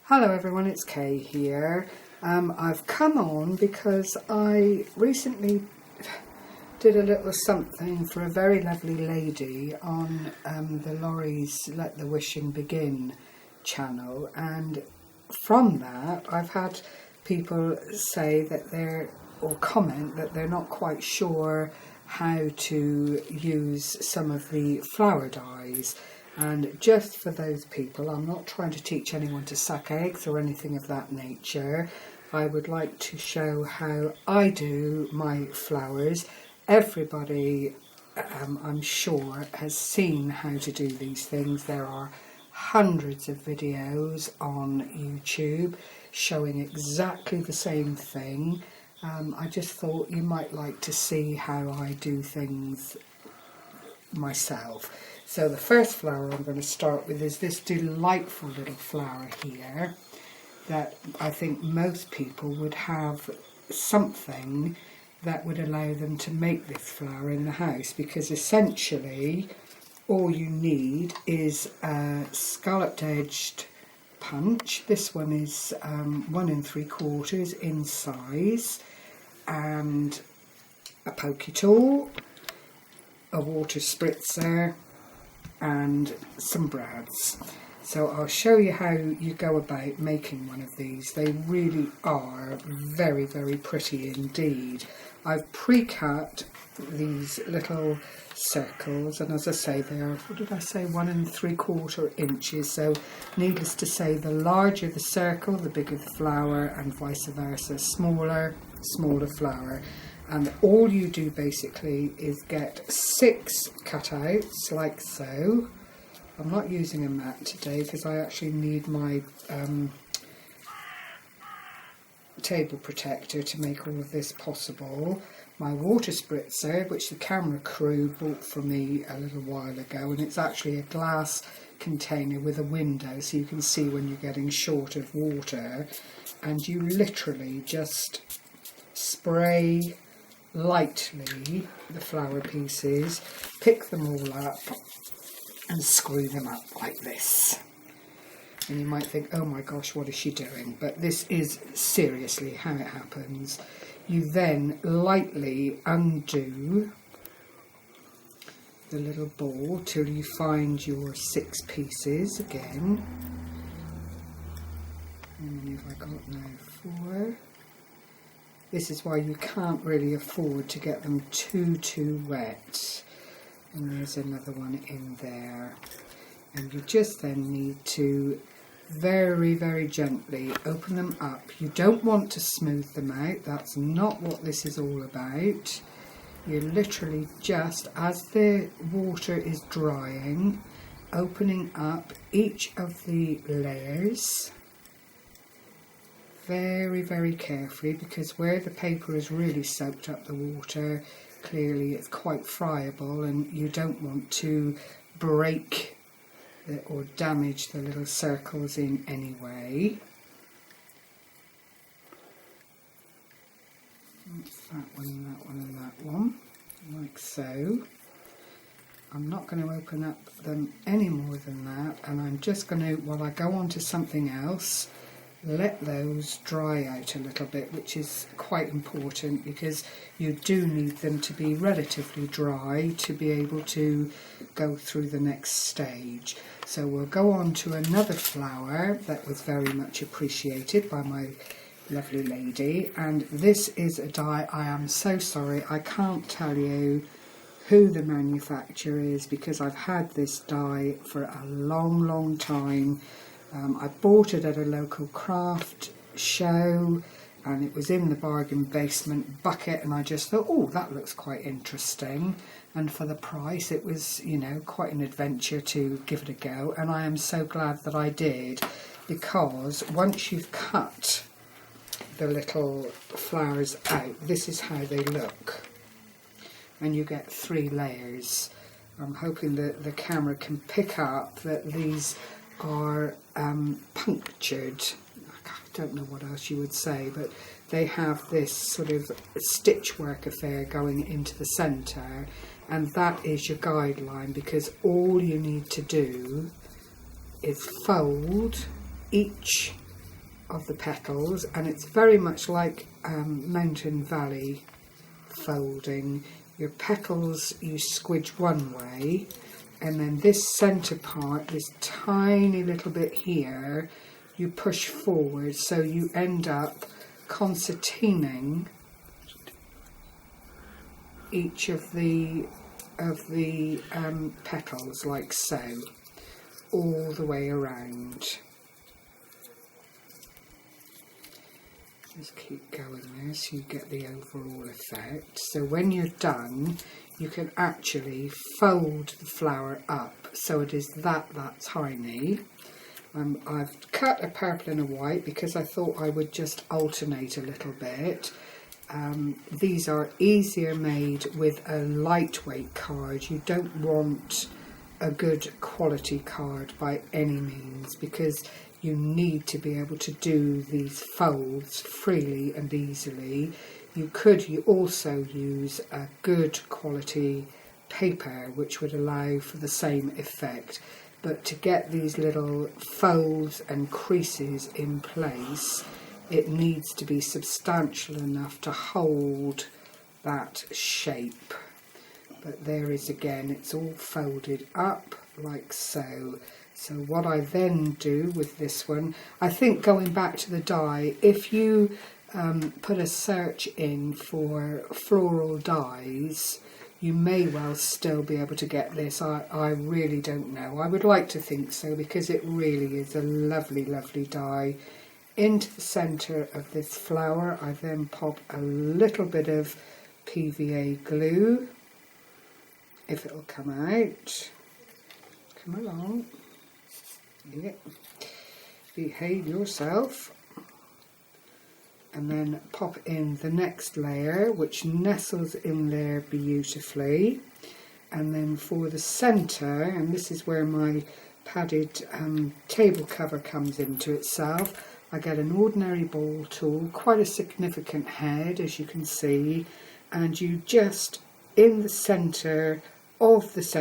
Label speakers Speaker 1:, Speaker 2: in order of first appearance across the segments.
Speaker 1: Hello everyone, it's Kay here. I've come on because I recently did a little something for a very lovely lady on the Laurie's Let the Wishing Begin channel, and from that I've had people say that comment that they're not quite sure how to use some of the flower dyes. And just for those people, I'm not trying to teach anyone to suck eggs or anything of that nature. I would like to show how I do my flowers. Everybody, I'm sure, has seen how to do these things. There are hundreds of videos on YouTube showing exactly the same thing. I just thought you might like to see how I do things myself. So the first flower I'm going to start with is this delightful little flower here that I think most people would have something that would allow them to make this flower in the house, because essentially all you need is a scalloped edged punch. This one is 1 3/4 in size, and a pokey tool, a water spritzer and some brads. So I'll show you how you go about making one of these. They really are very, very pretty indeed. I've pre-cut these little circles, and as I say, they are, what did I say, 1 3/4 inches. So needless to say, the larger the circle, the bigger the flower, and vice versa. Smaller flower. And all you do basically is get 6 cutouts like so. I'm not using a mat today because I actually need my table protector to make all of this possible. My water spritzer, which the camera crew bought for me a little while ago, and it's actually a glass container with a window so you can see when you're getting short of water, and you literally just spray lightly the flower pieces, pick them all up and screw them up like this. And you might think, oh my gosh, what is she doing? But this is seriously how it happens. You then lightly undo the little ball till you find your 6 pieces again. How many have I got now? 4. This is why you can't really afford to get them too wet. And there's another one in there. And you just then need to very, very gently open them up. You don't want to smooth them out. That's not what this is all about. You're literally just, as the water is drying, opening up each of the layers very, very carefully, because where the paper has really soaked up the water, clearly it's quite friable, and you don't want to break or damage the little circles in any way. That's that one, that one and that one, like so. I'm not going to open up them any more than that, and I'm just going to, while I go on to something else, let those dry out a little bit, which is quite important because you do need them to be relatively dry to be able to go through the next stage. So we'll go on to another flower that was very much appreciated by my lovely lady, and this is a dye. I am so sorry, I can't tell you who the manufacturer is because I've had this dye for a long time. I bought it at a local craft show, and it was in the bargain basement bucket, and I just thought, oh, that looks quite interesting, and for the price it was, you know, quite an adventure to give it a go. And I am so glad that I did, because once you've cut the little flowers out, this is how they look, and you get 3 layers. I'm hoping that the camera can pick up that these are punctured. I don't know what else you would say, but they have this sort of stitchwork affair going into the centre, and that is your guideline, because all you need to do is fold each of the petals, and it's very much like mountain valley folding. Your petals you squidge one way, and then this centre part, this tiny little bit here, you push forward, so you end up concertining each of the petals like so, all the way around. Just keep going there so you get the overall effect. So when you're done, you can actually fold the flower up so it is that tiny. I've cut a purple and a white because I thought I would just alternate a little bit. These are easier made with a lightweight card. You don't want a good quality card by any means, because you need to be able to do these folds freely and easily. You could also use a good quality paper which would allow for the same effect, but to get these little folds and creases in place, it needs to be substantial enough to hold that shape. But there is again, it's all folded up like so. So what I then do with this one, I think going back to the die, if you put a search in for floral dies, you may well still be able to get this. I really don't know. I would like to think so, because it really is a lovely, lovely die. Into the centre of this flower, I then pop a little bit of PVA glue, if it'll come out. Come along. Yeah. Behave yourself. And then pop in the next layer, which nestles in there beautifully. And then for the centre, and this is where my padded table cover comes into itself, I get an ordinary ball tool, quite a significant head as you can see, and you just, in the centre of this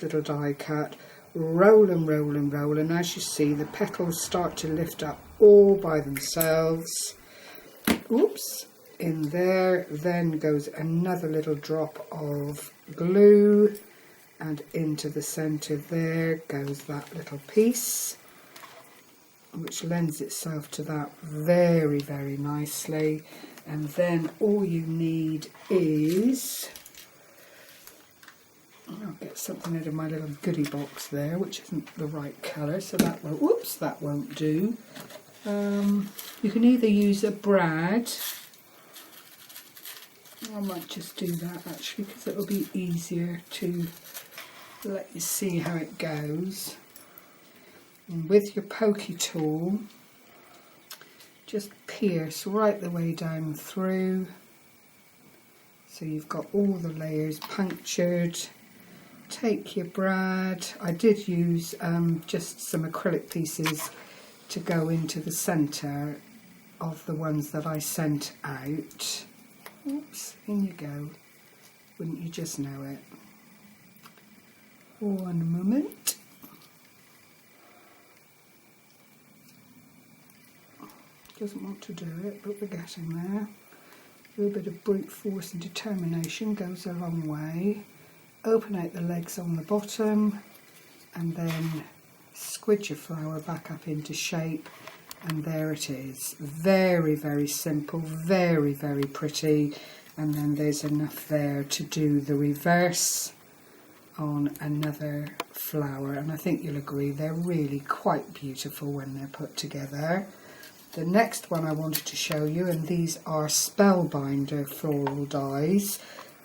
Speaker 1: little die cut, roll and roll and roll, and as you see, the petals start to lift up all by themselves. Oops, in there then goes another little drop of glue, and into the centre there goes that little piece, which lends itself to that very, very nicely. And then all you need is, I'll get something out of my little goodie box there, which isn't the right colour, so that won't, whoops, that won't do. You can either use a brad, I might just do that actually, because it'll be easier to let you see how it goes. And with your pokey tool, just pierce right the way down through, so you've got all the layers punctured. Take your brad. I did use just some acrylic pieces to go into the centre of the ones that I sent out. Oops, in you go. Wouldn't you just know it? One moment. Doesn't want to do it, but we're getting there. A little bit of brute force and determination goes a long way. Open out the legs on the bottom, and then squidge your flower back up into shape, and there it is. Very, very simple, very, very pretty. And then there's enough there to do the reverse on another flower, and I think you'll agree they're really quite beautiful when they're put together. The next one I wanted to show you, and these are Spellbinder floral dies,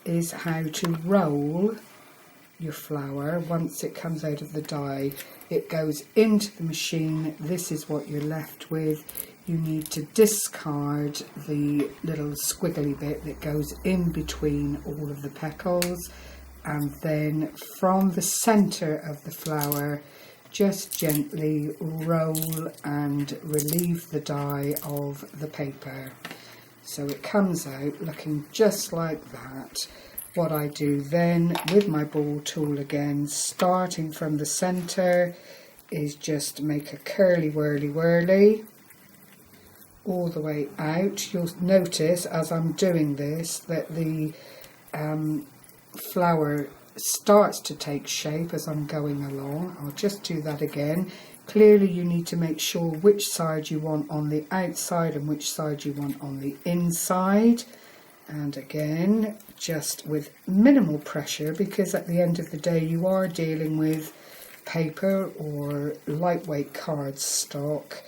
Speaker 1: is how to roll your flower once it comes out of the die. It goes into the machine. This is what you're left with. You need to discard the little squiggly bit that goes in between all of the petals, and then from the centre of the flower just gently roll and relieve the die of the paper, so it comes out looking just like that. What I do then with my ball tool again, starting from the centre, is just make a curly whirly whirly, all the way out. You'll notice as I'm doing this that the flower starts to take shape as I'm going along. I'll just do that again. Clearly you need to make sure which side you want on the outside and which side you want on the inside. And again, just with minimal pressure, because at the end of the day you are dealing with paper or lightweight cardstock.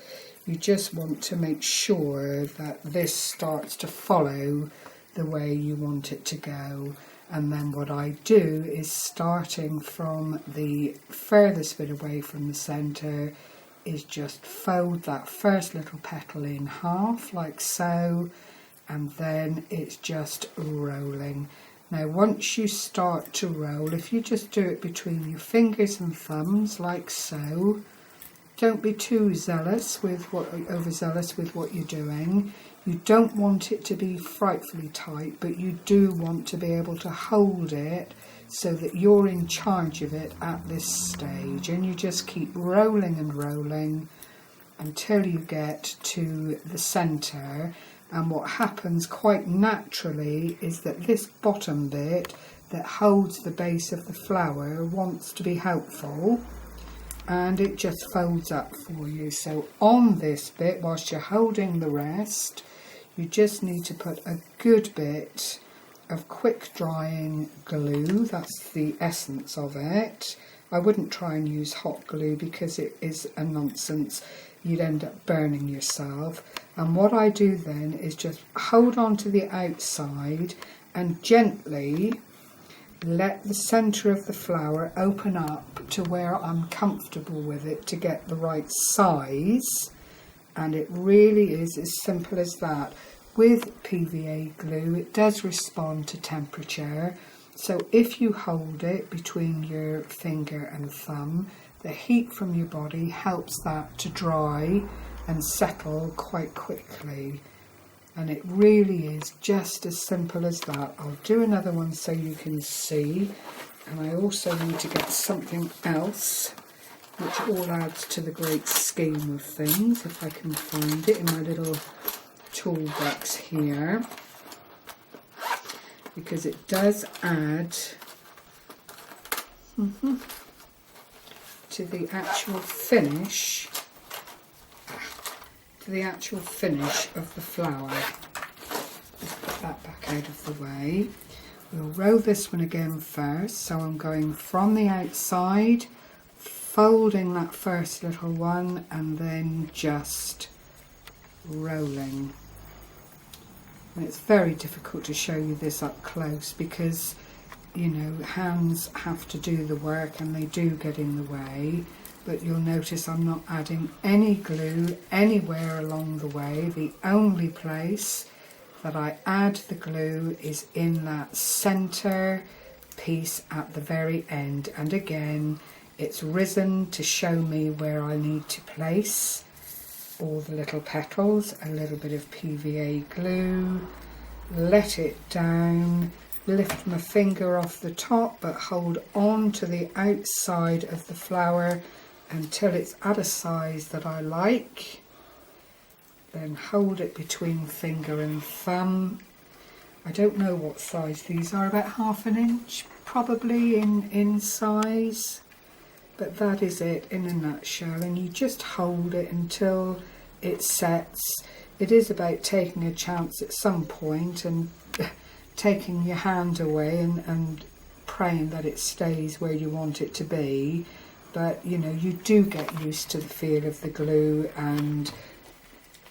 Speaker 1: You just want to make sure that this starts to follow the way you want it to go. And then what I do is, starting from the furthest bit away from the centre, is just fold that first little petal in half like so, and then it's just rolling. Now once you start to roll, if you just do it between your fingers and thumbs like so, don't be too overzealous with what you're doing. You don't want it to be frightfully tight, but you do want to be able to hold it so that you're in charge of it at this stage. And you just keep rolling and rolling until you get to the centre. And what happens quite naturally is that this bottom bit that holds the base of the flower wants to be helpful, and it just folds up for you. So on this bit, whilst you're holding the rest, you just need to put a good bit of quick drying glue. That's the essence of it. I wouldn't try and use hot glue because it is a nonsense. You'd end up burning yourself. And what I do then is just hold on to the outside and gently let the centre of the flower open up to where I'm comfortable with it to get the right size. And it really is as simple as that. With PVA glue, it does respond to temperature. So if you hold it between your finger and thumb, the heat from your body helps that to dry and settle quite quickly. And it really is just as simple as that. I'll do another one so you can see. And I also need to get something else which all adds to the great scheme of things, if I can find it in my little toolbox here, because it does add to the actual finish of the flower. Let's put that back out of the way. We'll roll this one again first. So I'm going from the outside, folding that first little one, and then just rolling. And it's very difficult to show you this up close because, you know, hands have to do the work and they do get in the way. But you'll notice I'm not adding any glue anywhere along the way. The only place that I add the glue is in that centre piece at the very end. And again, it's risen to show me where I need to place all the little petals. A little bit of PVA glue, let it down, lift my finger off the top but hold on to the outside of the flower until it's at a size that I like. Then hold it between finger and thumb. I don't know what size these are, about 1/2 inch probably in size. But that is it in a nutshell, and you just hold it until it sets. It is about taking a chance at some point and taking your hand away and praying that it stays where you want it to be. But you know, you do get used to the feel of the glue and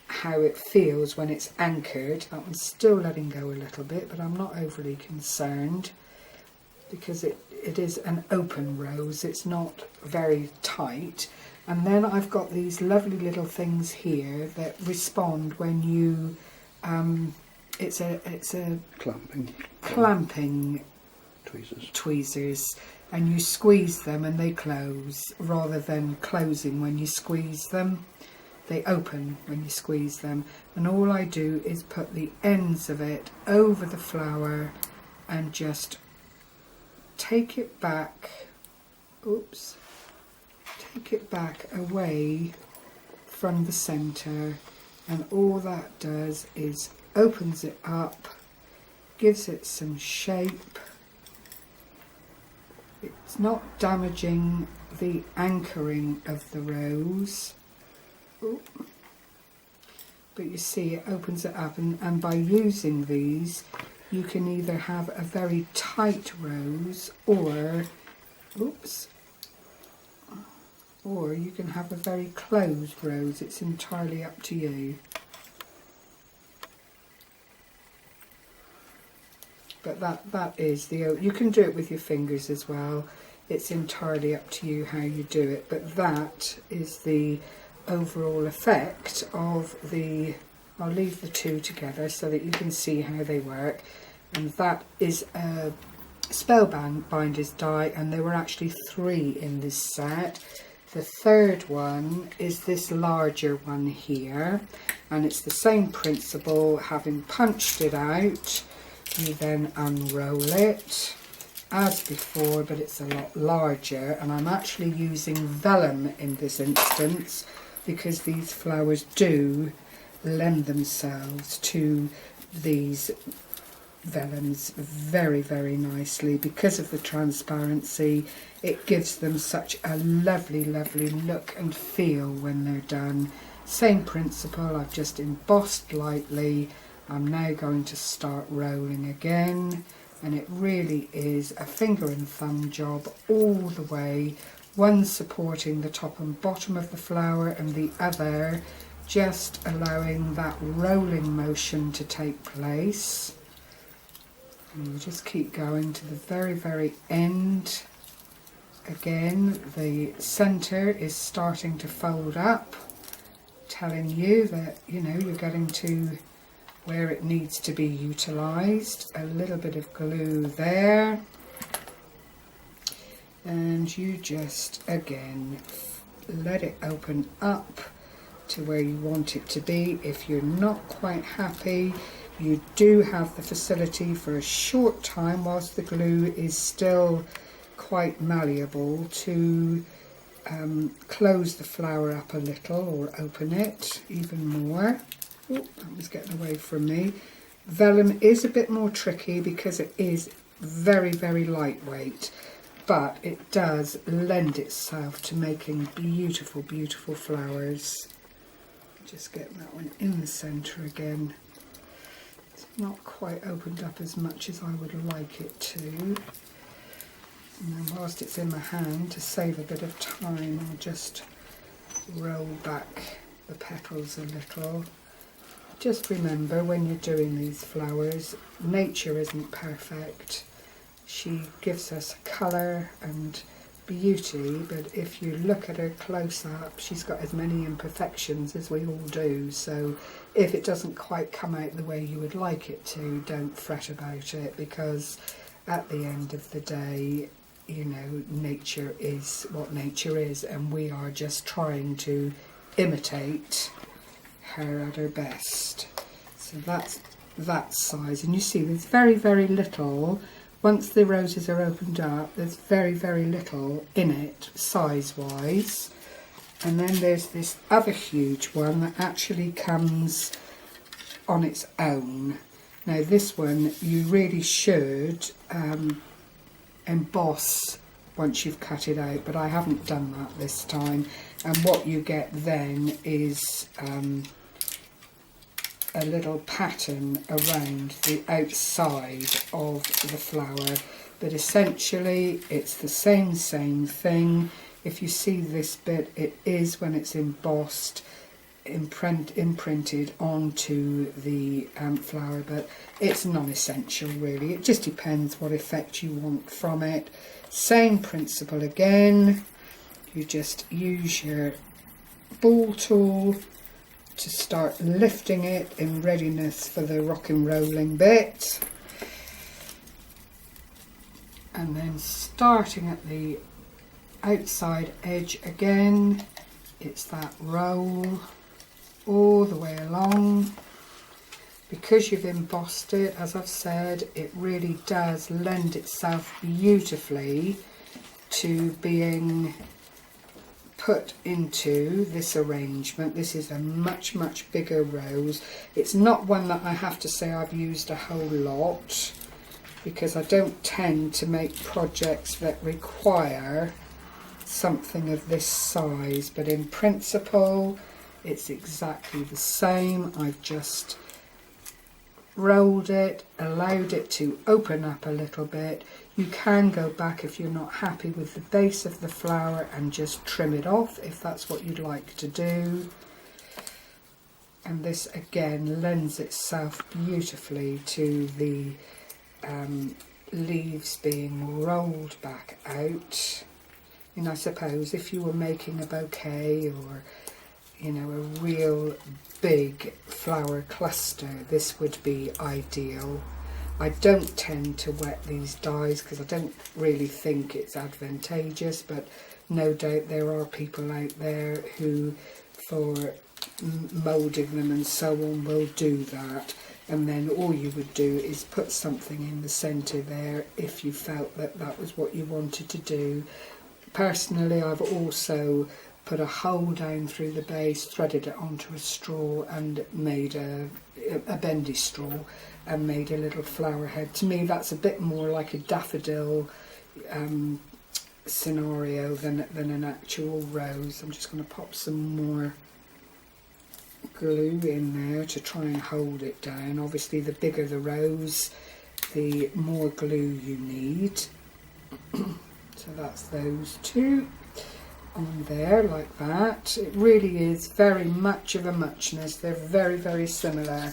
Speaker 1: how it feels when it's anchored. That one's still letting go a little bit, but I'm not overly concerned because it is an open rose, it's not very tight. And then I've got these lovely little things here that respond when you it's a clamping tweezers, and you squeeze them and they close rather than closing when you squeeze them. They open when you squeeze them, and all I do is put the ends of it over the flower and just take it back, take it back away from the centre and all that does is opens it up, gives it some shape. It's not damaging the anchoring of the rose. Ooh. But you see, it opens it up, and by using these you can either have a very tight rose or you can have a very closed rose. It's entirely up to you. But that is you can do it with your fingers as well. It's entirely up to you how you do it. But that is the overall effect of the, I'll leave the two together so that you can see how they work. And that is a Spellbinders die, and there were actually 3 in this set. The third one is this larger one here, and it's the same principle. Having punched it out, you then unroll it as before, but it's a lot larger, and I'm actually using vellum in this instance because these flowers do lend themselves to these vellums very, very nicely. Because of the transparency, it gives them such a lovely, lovely look and feel when they're done. Same principle, I've just embossed lightly. I'm now going to start rolling again, and it really is a finger and thumb job all the way, one supporting the top and bottom of the flower and the other just allowing that rolling motion to take place. And you just keep going to the very, very end. Again, the centre is starting to fold up, telling you that, you know, you're getting to where it needs to be utilised. A little bit of glue there. And you just, again, let it open up to where you want it to be. If you're not quite happy, you do have the facility for a short time whilst the glue is still quite malleable to close the flower up a little or open it even more. Oh, that was getting away from me. Vellum is a bit more tricky because it is very, very lightweight, but it does lend itself to making beautiful, beautiful flowers. Just get that one in the centre again. It's not quite opened up as much as I would like it to. And then whilst it's in my hand, to save a bit of time, I'll just roll back the petals a little. Just remember, when you're doing these flowers, nature isn't perfect. She gives us colour and beauty, but if you look at her close up, she's got as many imperfections as we all do. So if it doesn't quite come out the way you would like it to, don't fret about it, because at the end of the day, you know, nature is what nature is, and we are just trying to imitate her at her best. So that's that size, and you see there's very, very little. Once the roses are opened up, there's very, very little in it size-wise. And then there's this other huge one that actually comes on its own. Now this one you really should emboss once you've cut it out, but I haven't done that this time. And what you get then is a little pattern around the outside of the flower, but essentially it's the same thing. If you see this bit, it is, when it's embossed, imprinted onto the flower, but it's non-essential really. It just depends what effect you want from it. Same principle again. You just use your ball tool to start lifting it in readiness for the rock and rolling bit, and then starting at the outside edge again, it's that roll all the way along. Because you've embossed it, as I've said, it really does lend itself beautifully to being put into this arrangement. This is a much bigger rose. It's not one that I have to say I've used a whole lot, because I don't tend to make projects that require something of this size, but in principle it's exactly the same. I've just rolled it, allowed it to open up a little bit. You can go back if you're not happy with the base of the flower and just trim it off if that's what you'd like to do. And this again lends itself beautifully to the leaves being rolled back out. And I suppose if you were making a bouquet or, you know, a real big flower cluster, this would be ideal. I don't tend to wet these dies because I don't really think it's advantageous, but no doubt there are people out there who, for moulding them and so on, will do that. And then all you would do is put something in the centre there if you felt that that was what you wanted to do. Personally, I've also put a hole down through the base, threaded it onto a straw and made a bendy straw and made a little flower head. To me that's a bit more like a daffodil scenario than an actual rose. I'm just going to pop some more glue in there to try and hold it down. Obviously the bigger the rose, the more glue you need. So that's those two on there like that. It really is very much of a muchness. They're very similar.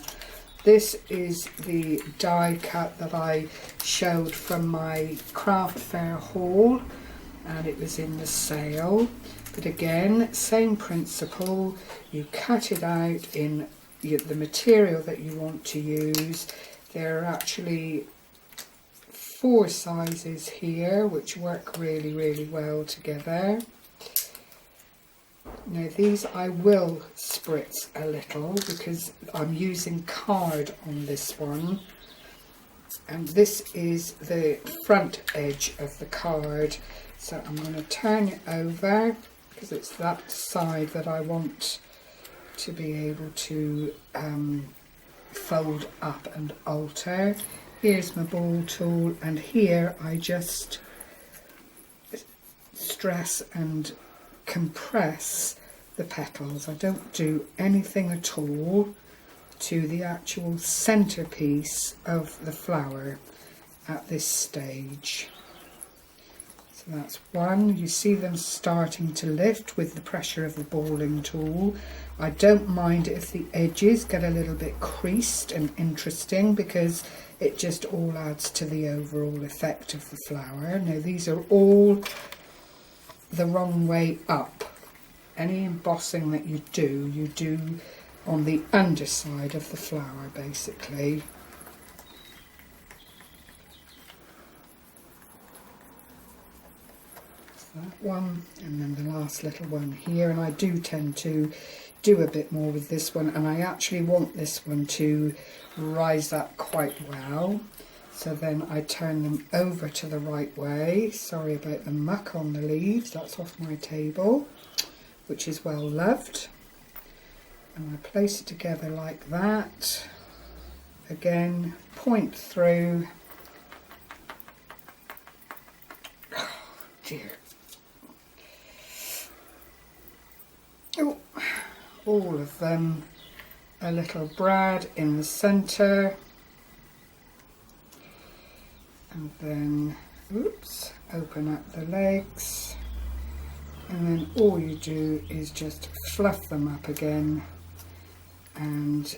Speaker 1: This is the die cut that I showed from my craft fair haul, and it was in the sale. But again, same principle. You cut it out in the material that you want to use. There are actually 4 sizes here which work really well together. Now these I will spritz a little because I'm using card on this one, and this is the front edge of the card, so I'm going to turn it over because it's that side that I want to be able to fold up and alter. Here's my ball tool, and here I just stress and compress the petals. I don't do anything at all to the actual centerpiece of the flower at this stage. So that's one. You see them starting to lift with the pressure of the balling tool. I don't mind if the edges get a little bit creased and interesting because it just all adds to the overall effect of the flower. Now these are all the wrong way up. Any embossing that you do on the underside of the flower basically. That one, and then the last little one here, and I do tend to do a bit more with this one, and I actually want this one to rise up quite well, so then I turn them over to the right way. Sorry about the muck on the leaves, that's off my table, which is well loved, and I place it together like that. Again, point through. Oh dear. Oh, all of them, a little brad in the centre, and then oops, open up the legs, and then all you do is just fluff them up again and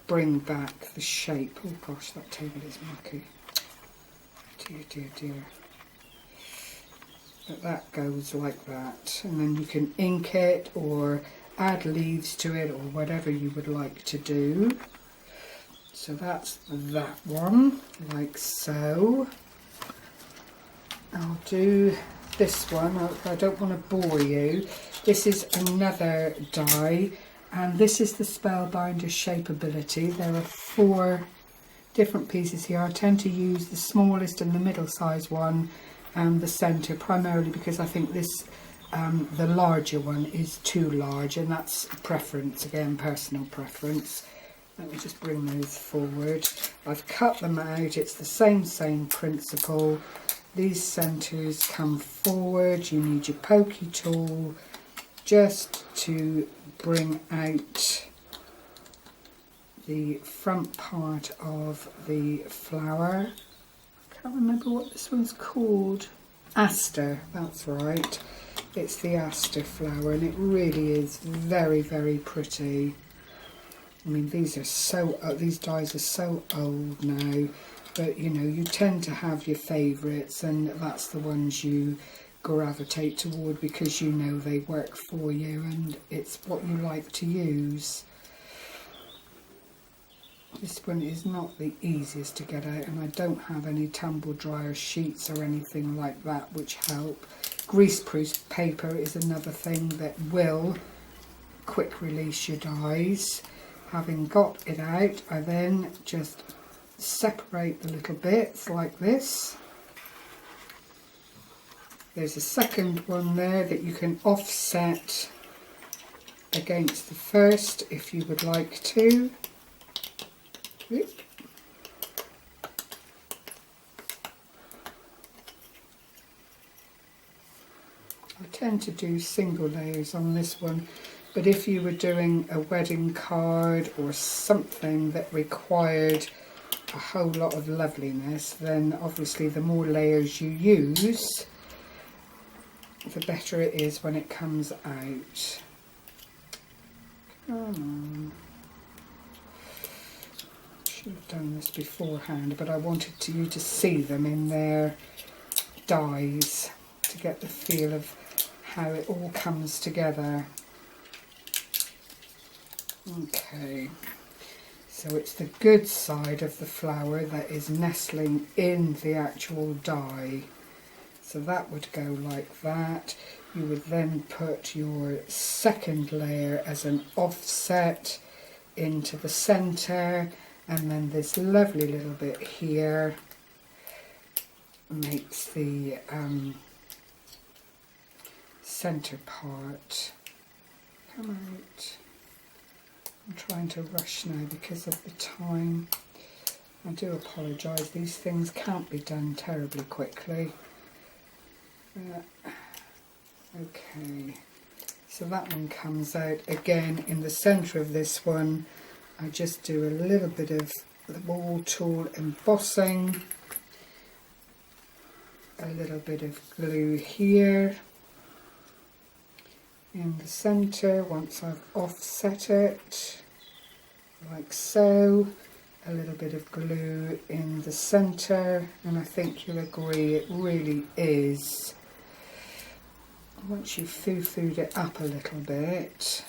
Speaker 1: bring back the shape. Oh gosh, that table is mucky. Dear. But that goes like that, and then you can ink it or add leaves to it or whatever you would like to do. So that's that one, like so. I'll do this one. I don't want to bore you. This is another die, and this is the Spellbinder Shapeability. There are 4 different pieces here. I tend to use the smallest and the middle size one and the centre, primarily because I think this the larger one is too large, and that's preference, again, personal preference. Let me just bring those forward. I've cut them out. It's the same principle. These centres come forward. You need your pokey tool just to bring out the front part of the flower. I can't remember what this one's called. Aster, that's right. It's the aster flower, and it really is very, very pretty. I mean, these dies are so old now, but you know, you tend to have your favourites, and that's the ones you gravitate toward because you know they work for you and it's what you like to use. This one is not the easiest to get out, and I don't have any tumble dryer sheets or anything like that which help. Greaseproof paper is another thing that will quick release your dyes. Having got it out, I then just separate the little bits like this. There's a second one there that you can offset against the first if you would like to. I tend to do single layers on this one, but if you were doing a wedding card or something that required a whole lot of loveliness, then obviously the more layers you use, the better it is when it comes out. Come on. Should have done this beforehand, but I wanted you to see them in their dyes to get the feel of how it all comes together. Okay, so it's the good side of the flower that is nestling in the actual dye. So that would go like that. You would then put your second layer as an offset into the centre, and then this lovely little bit here makes the centre part come out. I'm trying to rush now because of the time. I do apologise, these things can't be done terribly quickly. Okay, so that one comes out. Again, in the centre of this one, I just do a little bit of the ball tool embossing, a little bit of glue here in the centre once I've offset it, like so. A little bit of glue in the centre, and I think you'll agree it really is, once you've foo-fooed it up a little bit,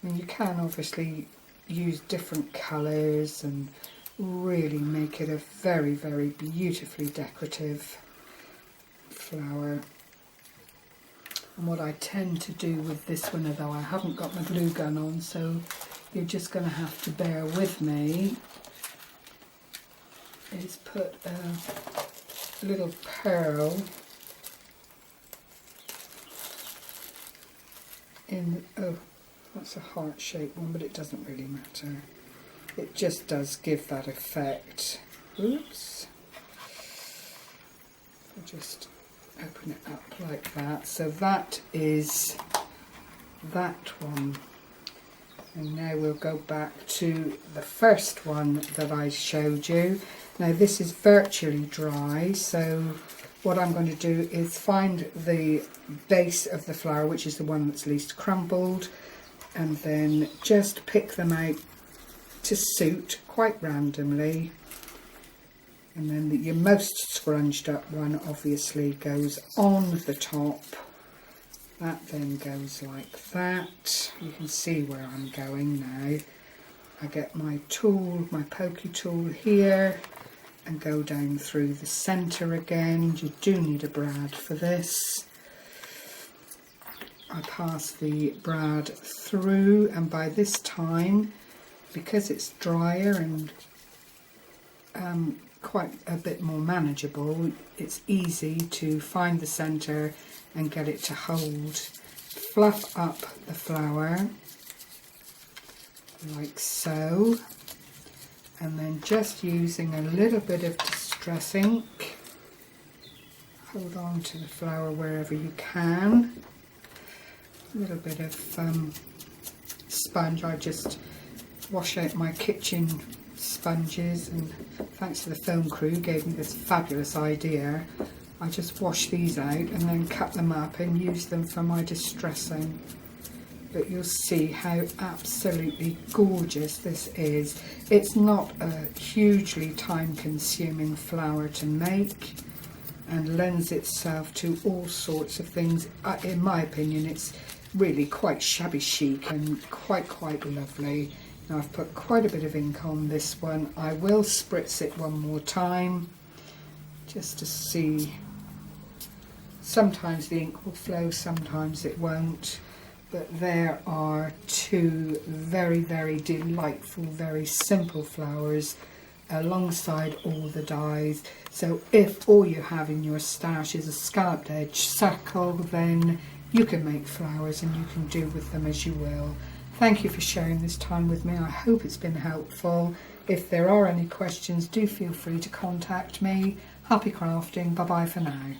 Speaker 1: and you can obviously use different colours and really make it a very, very beautifully decorative flower. And what I tend to do with this one, although I haven't got my glue gun on, so you're just going to have to bear with me, is put a little pearl in, oh, that's a heart-shaped one, but it doesn't really matter. It just does give that effect. Oops. I'll just open it up like that. So that is that one. And now we'll go back to the first one that I showed you. Now this is virtually dry, so what I'm going to do is find the base of the flower, which is the one that's least crumbled, and then just pick them out to suit quite randomly. And then your most scrunged up one obviously goes on the top. That then goes like that. You can see where I'm going now. I get my tool, my pokey tool here, and go down through the centre again. You do need a brad for this. I pass the brad through, and by this time, because it's drier and quite a bit more manageable, it's easy to find the centre and get it to hold. Fluff up the flower like so, and then just using a little bit of Distress ink, hold on to the flower wherever you can. A little bit of sponge. I just wash out my kitchen sponges, and thanks to the film crew gave me this fabulous idea. I just wash these out and then cut them up and use them for my distressing. But you'll see how absolutely gorgeous this is. It's not a hugely time-consuming flower to make and lends itself to all sorts of things. In my opinion, it's really quite shabby chic and quite lovely. Now I've put quite a bit of ink on this one. I will spritz it one more time just to see. Sometimes the ink will flow, sometimes it won't. But there are two very delightful, very simple flowers alongside all the dies. So if all you have in your stash is a scalloped edge circle, then you can make flowers and you can do with them as you will. Thank you for sharing this time with me. I hope it's been helpful. If there are any questions, do feel free to contact me. Happy crafting. Bye bye for now.